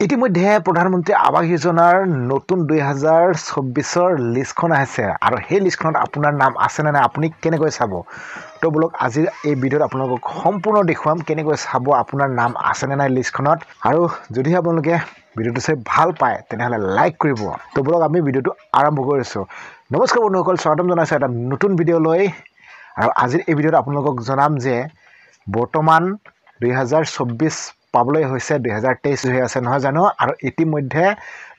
ইতিমধ্যে প্ৰধানমন্ত্ৰী আৱাস যোজনাৰ নতুন 2024ৰ লিষ্টখন আহিছে আৰু সেই লিষ্টখনত আপোনাৰ নাম আছে নে নাই আপুনি কেনেকৈ চাব তো বলক আজি এই ভিডিঅ'ত আপোনালোকক সম্পূৰ্ণ দেখুৱাম কেনেকৈ চাব আপোনাৰ নাম আছে নে নাই লিষ্টখনত আৰু যদি আপোনালোকে ভিডিঅ'টো চাই ভাল পায় তেনেহলে লাইক কৰিব তো বলক আমি ভিডিঅ'টো আৰম্ভ কৰিছো নমস্কাৰ বন্ধুসকল স্বাগতম জনাইছো এটা নতুন ভিডিঅ' লৈ আৰু আজিৰ এই ভিডিঅ'ত আপোনালোকক জনাম যে বৰ্তমান 2024 পাবলৈ হৈছে 2023 হৈ আছে নহয় জানো আৰু ইতিমধ্যে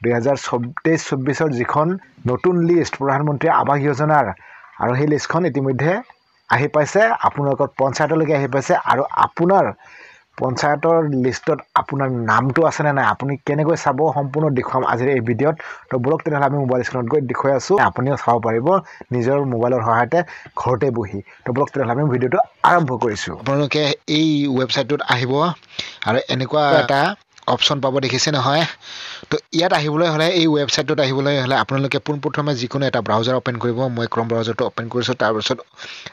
2023-24ৰ যিখন নতুন লিষ্ট প্ৰধানমন্ত্ৰী আৱাস যোজনাৰ আৰু সেই লিষ্টখন ইতিমধ্যে আহি পাইছে আপোনালোকৰ পঞ্চায়তলৈকে আহি পাইছে আৰু আপোনাৰ পঞ্চায়তৰ লিষ্টত আপোনাৰ নামটো আছে নে নাই আপুনি কেনেকৈ চাব সম্পূৰ্ণ দেখুৱাম আজিৰ এই ভিডিঅ'ত তো বলক তেনেহ'লে আমি মোবাইল স্ক্ৰীনত গৈ দেখুৱাই আছো আপুনিও চাব পাৰিব নিজৰ মোবাইলৰ সহায়তে ঘৰতে বহি তো বলক তেনেহ'লে আমি ভিডিঅ'টো আৰম্ভ কৰিছো আপোনালোকে এই ৱেবছাইটটোত আহিব আৰু এনেকুৱা এটা অপশ্যন পাব দেখিছে নহয় তো ইয়াত আহিবলৈ হ'লে এই ৱেবছাইটটোত আহিবলৈ হ'লে আপোনালোকে পোনপ্ৰথমে যিকোনো এটা ব্ৰাউজাৰ ওপেন কৰিব মই ক্ৰম ব্ৰাউজাৰটো ওপেন কৰিছোঁ তাৰপিছত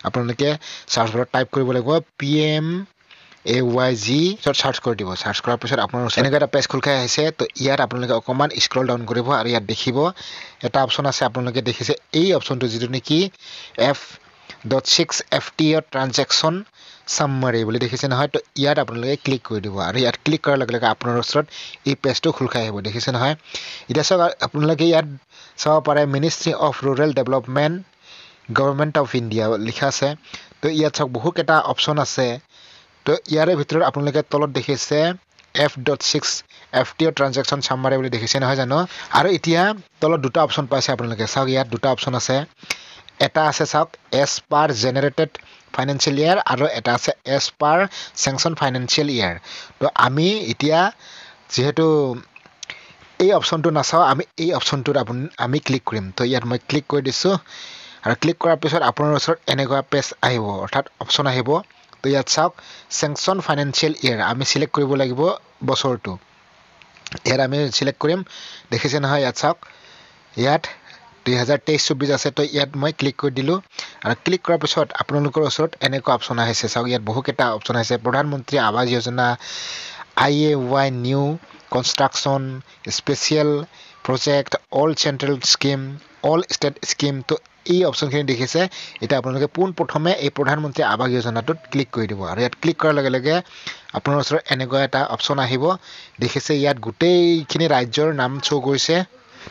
আপোনালোকে চাৰ্চ বাৰত টাইপ কৰিব লাগিব PMAYG সাৰ্চ কৰে দিব সাৰ্চ কৰাৰ পিছত আপনাৰ এনেকুৱা এটা পেজ খোল খাই আহিছে তো ইয়াত আপোনালোকে অকমান স্ক্ৰল ডাউন কৰিব আৰু ইয়াত দেখিব এটা অপশ্যন আছে আপোনালোকে দেখিছে এই অপশ্যনটো যেটো নেকি F.6 FTO ট্ৰানজেকচন সামাৰি বুলি দেখিছে নহয় তো ইয়াত আপোনালোকে ক্লিক কৰি দিব আৰু ইয়াত ক্লিক কৰাৰ লগে লগে আপোনাৰ ওচৰত এই পেজটো খোল খাই আহিব দেখিছে নহয় এটা সব আপোনালোকে ইয়াত চাব পাৰে ministry of rural development government of India লিখা আছে তো ইয়াত সব বহুত এটা অপশ্যন আছে তো ইয়াৰে ভিতৰত আপোনালোকে তলত দেখিছে F.6 FTO ট্ৰানজেকচন সামাৰি বুলি দেখিছে নহয় জানো আৰু এতিয়া তলত দুটা অপশ্যন পাইছে আপোনালোকে চাওক ইয়াত দুটা অপশ্যন আছে এটা আছে চাওক এছ পাৰ জেনাৰেটেড ফাইনেন্সিয়েল ইয়াৰ আৰু এটা আছে এছ পাৰ স্যাংচন ফাইনেন্সিয়েল ইয়াৰ তো আমি এতিয়া যেহেতু এই অপশ্যনটো নাচাও আমি এই অপশ্যনটোত আমি ক্লিক কৰিম তো ইয়াত মই ক্লিক কৰি দিছো আৰু ক্লিক কৰাৰ পিছত আপোনাৰ ওচৰত এনেকুৱা পেজ আহিব অৰ্থাৎ অপশ্যন আহিব তো ইয়াত চাওক স্যাংচন ফাইনেন্সিয়েল ইয়াৰ আমি সিলেক্ট কৰিব লাগিব বছৰটো ইয়াত আমি সিলেক্ট কৰিম দেখিছে নহয় ইয়াত চাওক ইয়াত 2023-24 আছে তো ইয়াত মই ক্লিক কৰি দিলো আৰু ক্লিক কৰাৰ পিছত আপোনালোকৰ ওচৰত এনেকুৱা অপশ্যন আহিছে চাওক ইয়াত বহুকেইটা অপশ্যন আহিছে প্ৰধানমন্ত্ৰী Awas Yojana IAY new construction special project all central scheme all state scheme তো এই অপশ্যনখিনি দেখিছে এটা আপোনালোকে পোনপ্ৰথমে এই প্ৰধানমন্ত্ৰী আৱাস যোজনাটোত ক্লিক কৰি দিব আৰু ইয়াত ক্লিক কৰাৰ লগে লগে আপোনাৰ ওচৰত এনেকুৱা এটা অপশ্যন আহিব দেখিছে ইয়াত গোটেইখিনি ৰাজ্যৰ নাম শ্ব' কৰিছে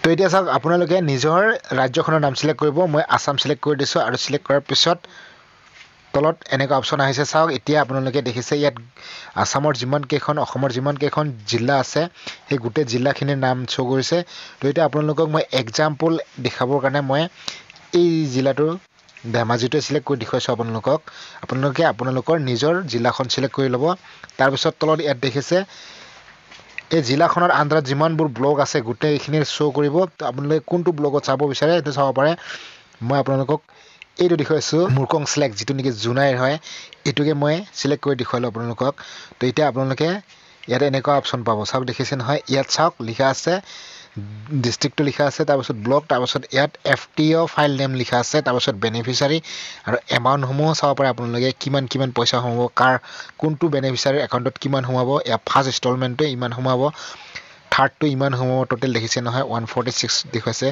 তো এতিয়া চাওক আপোনালোকে নিজৰ ৰাজ্যখনৰ নাম সিলেক্ট কৰিব মই আসাম সিলেক্ট কৰি দিছো আৰু সিলেক্ট কৰাৰ পিছত তলত এনেকুৱা অপশ্যন আহিছে চাওক এতিয়া আপোনালোকে দেখিছে ইয়াত আসামৰ যিমান কেইখন অসমৰ যিমান কেইখন জিলা আছে সেই গোটেই জিলাখিনিৰ নাম শ্ব' কৰিছে তো এতিয়া আপোনালোকক মই এক্সাম্পল দেখাবৰ কাৰণে মই এই জিলাটো ধেমাজিটো সিলেক্ট কৰি দেখুৱাইছো আপোনালোকে আপোনালোকৰ নিজৰ জিলাখন সিলেক্ট কৰি ল'ব তাৰ পিছত তলত ইয়াত দেখিছে এই জিলাখনৰ আন্ডাৰত যিমানবোৰ ব্লক আছে গোটেইখিনি শ্ব' কৰিব তো আপোনালোকে কোনটো ব্লকত চাব বিচাৰে সেইটো চাব পাৰে মই আপোনালোকক এইটো দেখুৱাইছো মুৰকং সিলেক্ট যেটো নেকি জুনাইৰ হয় এটোকে মই সিলেক্ট কৰি দেখুৱালো আপোনালোকক তো এতিয়া আপোনালোকে ইয়াত এনেকুৱা অপশ্যন পাব চাওক দেখিছে নহয় ইয়াত চাওক লিখা আছে ডিস্ট্ৰিক্টটো লিখা আছে তাৰপিছত ব্লক তাৰপিছত ইয়াত FTO ফাইল নেম লিখা আছে তাৰপিছত বেনিফিচিয়াৰী আৰু এমাউণ্ট সমূহ চাব পাৰে আপোনালোকে কিমান পইচা হ'ব কাৰ কোনটো বেনিফিচিয়াৰী একাউণ্টত কিমান সোমাব ইয়া ফাৰ্ষ্ট ইনষ্টলমেন্টটো ইমান সোমাব থাৰ্ডটো ইমান সোমাব টোটেল দেখিছে নহয় 146 দেখুৱাইছে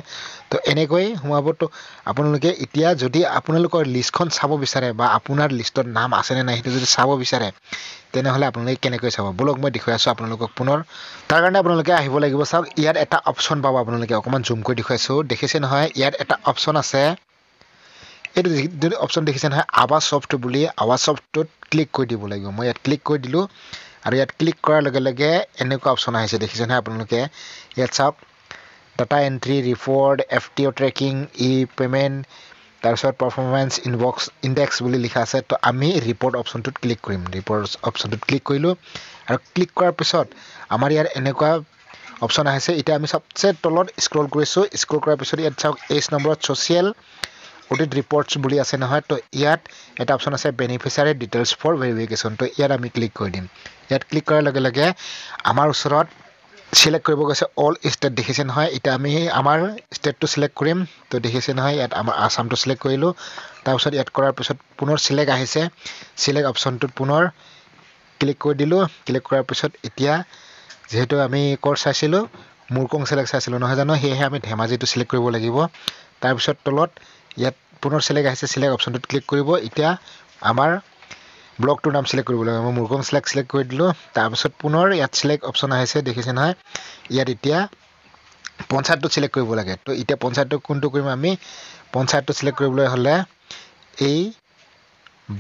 তো এনেকৈ সোমাব তো আপোনালোকে এতিয়া যদি আপোনালোকৰ লিষ্টখন চাব বিচাৰে বা আপোনাৰ লিষ্টত নাম আছে নে নাই সেইটো যদি চাব বিচাৰে তেনেহলে আপোনালোকে কেনেকৈ চাব বলক মই দেখুৱাই আছো আপোনালোকক পুনৰ তাৰ কাৰণে আপোনালোকে আহিব লাগিব চাওক ইয়াত এটা অপশ্যন পাব আপোনালোকে অকমান জুম কৰি দেখুৱাইছো দেখিছে নহয় ইয়াত এটা অপশ্যন আছে এইটো যদি অপশ্যন দেখিছে নহয় আৱাজ সফট বুলি আৱাজ সফটত ক্লিক কৰি দিব লাগিব মই ইয়াত ক্লিক কৰি দিলো আৰু ইয়াত ক্লিক কৰাৰ লগে লগে এনেকুৱা অপশ্যন আহিছে দেখিছে নহয় আপোনালোকে ইয়াত চাওক data entry report FTO tracking payment তাৰপিছত পাৰফৰমেন্স ইনডেক্স বুলি লিখা আছে তো আমি ৰিপৰ্ট অপশ্যনটোত ক্লিক কৰিম ৰিপৰ্ট অপশ্যনটোত ক্লিক কৰিলো আৰু ক্লিক কৰাৰ পিছত আমাৰ ইয়াৰ এনেকুৱা অপশ্যন আহিছে এতিয়া আমি সবচে তলত স্ক্ৰল কৰিছো স্ক্ৰল কৰাৰ পিছত ইয়াত চাওক এজ নম্বৰত সোশিয়েল অডিট ৰিপৰ্টছ বুলি আছে নহয় তো ইয়াত এটা অপশ্যন আছে বেনিফিচিয়াৰী ডিটেইলছ ফৰ ভেৰিফিকেশ্যন তো ইয়াত আমি ক্লিক কৰি দিম ইয়াত ক্লিক কৰাৰ লগে লগে আমাৰ ওচৰত সিলেক্ট কৰিব গৈছে অল ষ্টেট দেখিছে নহয় এটা আমি আমাৰ ষ্টেটটো সিলেক্ট কৰিম তো দেখিছে নহয় ইয়াত আমাৰ আসামটো সিলেক্ট কৰিলো তাৰপিছত ইয়াত কৰাৰ পিছত পুনৰ সিলেক্ট আহিছে সিলেক্ট অপশ্যনটোত পুনৰ ক্লিক কৰি দিলো ক্লিক কৰাৰ পিছত এতিয়া যেহেতু আমি কোৰ্স চাইছিলোঁ মুৰকং চিলেক্ট চাইছিলোঁ নহয় জানো সেয়েহে আমি ধেমাজিটো চিলেক্ট কৰিব লাগিব তাৰপিছত তলত ইয়াত পুনৰ চিলেক্ট আহিছে চিলেক্ট অপশ্যনটোত ক্লিক কৰিব এতিয়া আমাৰ ব্লকটোৰ নাম চিলেক্ট কৰিব লাগিব মই মুৰকং চিলেক্ট কৰি দিলোঁ তাৰপিছত পুনৰ ইয়াত চিলেক্ট অপশ্যন আহিছে দেখিছে নহয় ইয়াত এতিয়া পঞ্চায়তটো চিলেক্ট কৰিব লাগে তো এতিয়া পঞ্চায়তটো কোনটো কৰিম আমি পঞ্চায়তটো চিলেক্ট কৰিবলৈ হ'লে এই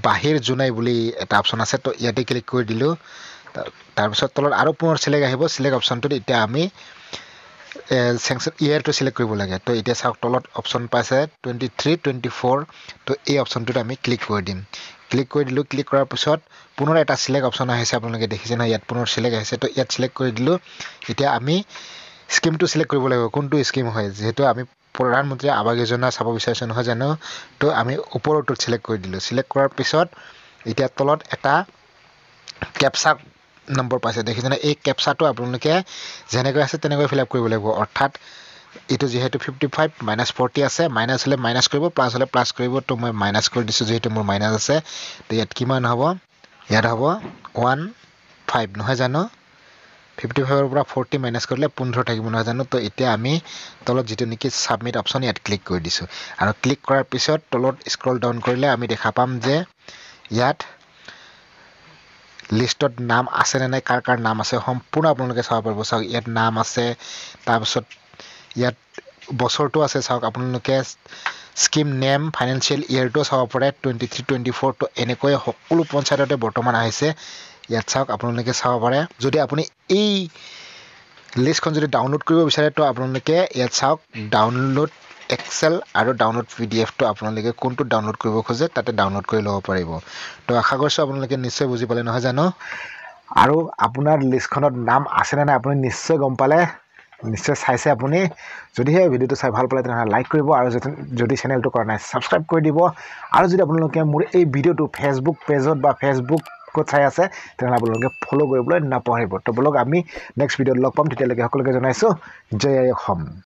বাহিৰ জোনাই বুলি এটা অপশ্যন আছে তো ইয়াতে ক্লিক কৰি দিলোঁ তাৰপিছত তলত আৰু পুনৰ চিলেক্ট আহিব চিলেক্ট অপশ্যনটোত এতিয়া আমি চেংচন ইয়াৰটো চিলেক্ট কৰিব লাগে তো এতিয়া চাওক তলত অপশ্যন পাইছে 23 24 তো এই অপশ্যনটোত আমি ক্লিক কৰি দিম ক্লিক কৰি দিলোঁ ক্লিক কৰাৰ পিছত পুনৰ এটা চিলেক্ট অপশ্যন আহিছে আপোনালোকে দেখিছে নহয় ইয়াত পুনৰ চিলেক্ট আহিছে তো ইয়াত চিলেক্ট কৰি দিলোঁ এতিয়া আমি স্কিমটো চিলেক্ট কৰিব লাগিব কোনটো স্কিম হয় যেহেতু আমি প্ৰধানমন্ত্ৰী আৱাস যোজনা চাব বিচাৰিছোঁ নহয় জানো তো আমি ওপৰটোত চিলেক্ট কৰি দিলোঁ চিলেক্ট কৰাৰ পিছত এতিয়া তলত এটা কেপচা নম্বৰ পাইছে দেখিছেনে এই কেপচাটো আপোনালোকে যেনেকৈ আছে তেনেকৈ ফিল আপ কৰিব লাগিব অৰ্থাৎ এইটো যেহেতু 55 -40 আছে মাইনাছ হ'লে মাইনাছ কৰিব প্লাছ হ'লে প্লাছ কৰিব তো মই মাইনাছ কৰি দিছোঁ যেহেতু মোৰ মাইনাছ আছে তো ইয়াত কিমান হ'ব ইয়াত হ'ব 15 নহয় জানো 55ৰ পৰা 40 মাইনাছ কৰিলে 15 থাকিব নহয় জানো তো এতিয়া আমি তলত যিটো নেকি ছাবমিট অপশ্যন ইয়াত ক্লিক কৰি দিছোঁ আৰু ক্লিক কৰাৰ পিছত তলত স্ক্ৰল ডাউন কৰিলে আমি দেখা পাম যে ইয়াত লিষ্টত নাম আছে নে নাই কাৰ কাৰ নাম আছে সম্পূৰ্ণ আপোনালোকে চাব পাৰিব চাওক ইয়াত নাম আছে তাৰপিছত ইয়াত বছৰটো আছে চাওক আপোনালোকে স্কিম নেম ফাইনেন্সিয়েল ইয়েৰটো চাব পাৰে 23 24 তো এনেকৈ সকলো পঞ্চায়ততে বৰ্তমান আহিছে ইয়াত চাওক আপোনালোকে চাব পাৰে যদি আপুনি এই লিষ্টখন যদি ডাউনলোড কৰিব বিচাৰে তো আপোনালোকে ইয়াত চাওক ডাউনলোড এক্সেল আৰু ডাউনলোড পিডিএফটো আপোনালোকে কোনটো ডাউনলোড কৰিব খোজে তাতে ডাউনলোড কৰি ল'ব পাৰিব তো আশা কৰিছোঁ আপোনালোকে নিশ্চয় বুজি পালে নহয় জানো আৰু আপোনাৰ লিষ্টখনত নাম আছে নে নাই আপুনি নিশ্চয় গম পালে নিশ্চয় চাইছে আপুনি যদিহে ভিডিঅ'টো চাই ভাল পালে তেনেহ'লে লাইক কৰিব আৰু যদি চেনেলটো কৰা নাই ছাবস্ক্ৰাইব কৰি দিব আৰু যদি আপোনালোকে মোৰ এই ভিডিঅ'টো ফেচবুক পেজত বা ফেচবুকত চাই আছে তেনেহ'লে আপোনালোকে ফ'ল' কৰিবলৈ নাপাহৰিব তো বলক আমি নেক্সট ভিডিঅ'ত লগ পাম তেতিয়ালৈকে সকলোকে জনাইছোঁ জয় অসম